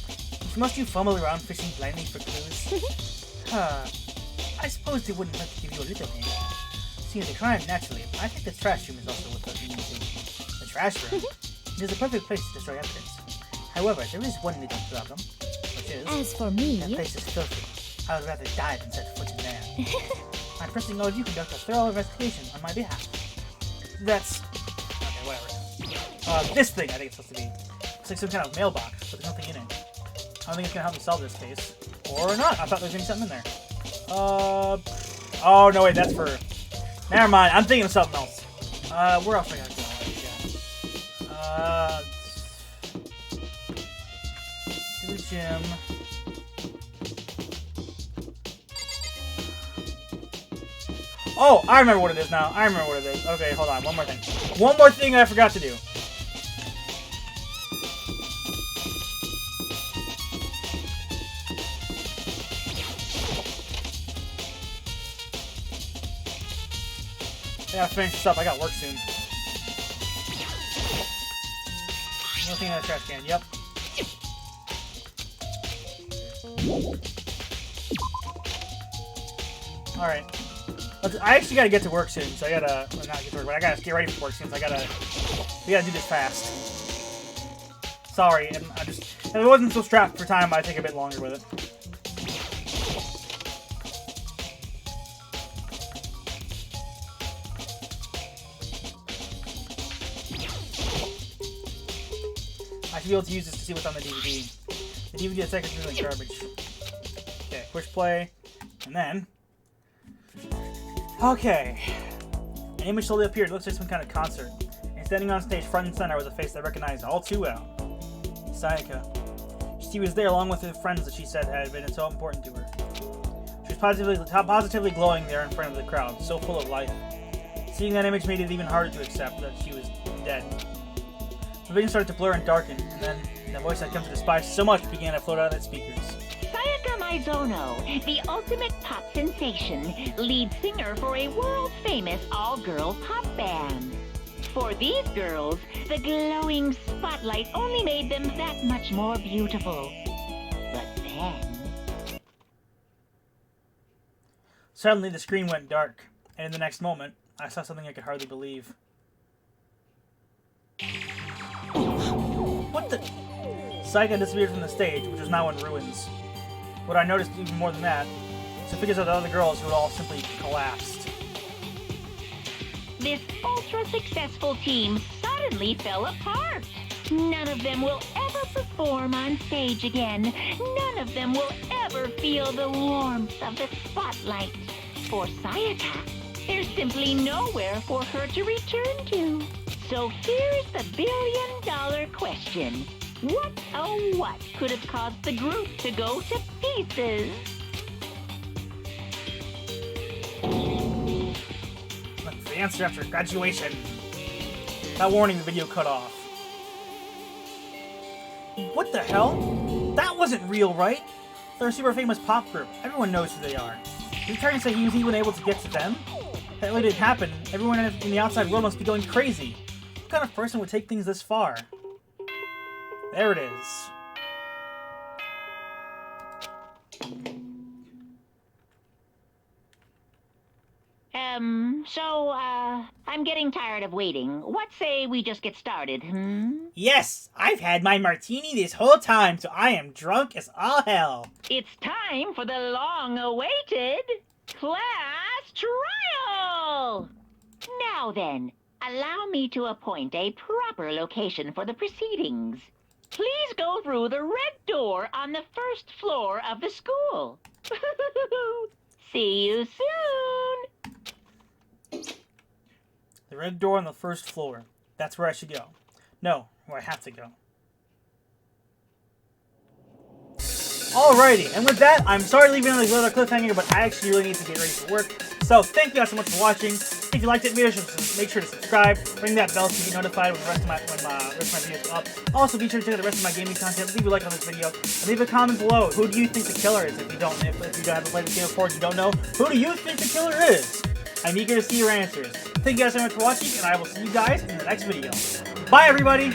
A: Must you fumble around fishing blindly for clues? I suppose it wouldn't hurt to give you a little hint. Seeing the crime, naturally, I think the trash room is also worth looking into. The trash room? It is a perfect place to destroy evidence. However, there is one little problem, which is...
F: As for me...
A: That place is filthy. I would rather die than set foot in there. I'm pressing all of you to conduct a thorough investigation on my behalf. That's... Okay, whatever. This thing, I think it's supposed to be. It's like some kind of mailbox, but there's nothing in it. I don't think it's gonna help me solve this case. Or not. I thought there was gonna be something in there. Oh, no, wait, that's for... Never mind, I'm thinking of something else. Where else do I gotta go? To the gym. Oh, I remember what it is now. I remember what it is. Okay, hold on, one more thing. One more thing I forgot to do. I gotta finish this up. I got work soon. Nothing in that trash can. Yep. Alright. I actually gotta get to work soon, so I gotta... Well, not get to work, but I gotta get ready for work soon, so we gotta do this fast. Sorry, and I just... If it wasn't so strapped for time, I'd take a bit longer with it. I should be able to use this to see what's on the DVD. The DVD is technically like garbage. Okay, push play, and then... Okay. An image slowly appeared. It looks like some kind of concert. And standing on stage front and center was a face I recognized all too well. Sayaka. She was there along with the friends that she said had been so important to her. She was positively glowing there in front of the crowd, so full of life. Seeing that image made it even harder to accept that she was dead. The vision started to blur and darken, and then the voice I'd come to despise so much began to float out of its speakers.
B: Sayaka Maizono, the ultimate pop sensation, lead singer for a world-famous all-girl pop band. For these girls, the glowing spotlight only made them that much more beautiful. But then...
A: Suddenly, the screen went dark, and in the next moment, I saw something I could hardly believe. What the... Sayaka disappeared from the stage, which was now in ruins. What I noticed even more than that, is the figures of the other girls who had all simply collapsed.
B: This ultra-successful team suddenly fell apart. None of them will ever perform on stage again. None of them will ever feel the warmth of the spotlight. For Sayaka, there's simply nowhere for her to return to. So here's the billion-dollar question. What, oh what, could have caused the group to go to pieces?
A: That's the answer after graduation. That warning, the video cut off. What the hell? That wasn't real, right? They're a super famous pop group. Everyone knows who they are. You're trying to say he was even able to get to them? That really didn't happen. Everyone in the outside world must be going crazy. What kind of person would take things this far? There it is.
B: I'm getting tired of waiting. What say we just get started,
A: Yes! I've had my martini this whole time, so I am drunk as all hell.
B: It's time for the long-awaited class trial! Now then, allow me to appoint a proper location for the proceedings. Please go through the red door on the first floor of the school. See you soon!
A: The red door on the first floor. That's where I should go. No, where I have to go. Alrighty, and with that, I'm sorry to leave you on this little cliffhanger, but I actually really need to get ready for work. So, thank you guys so much for watching. If you liked it, make sure to subscribe, ring that bell so you get notified when the rest of my videos are up. Also, be sure to check out the rest of my gaming content, leave a like on this video, and leave a comment below. Who do you think the killer is? If you haven't played this game before and you don't know, who do you think the killer is? I'm eager to see your answers. Thank you guys so much for watching, and I will see you guys in the next video. Bye, everybody!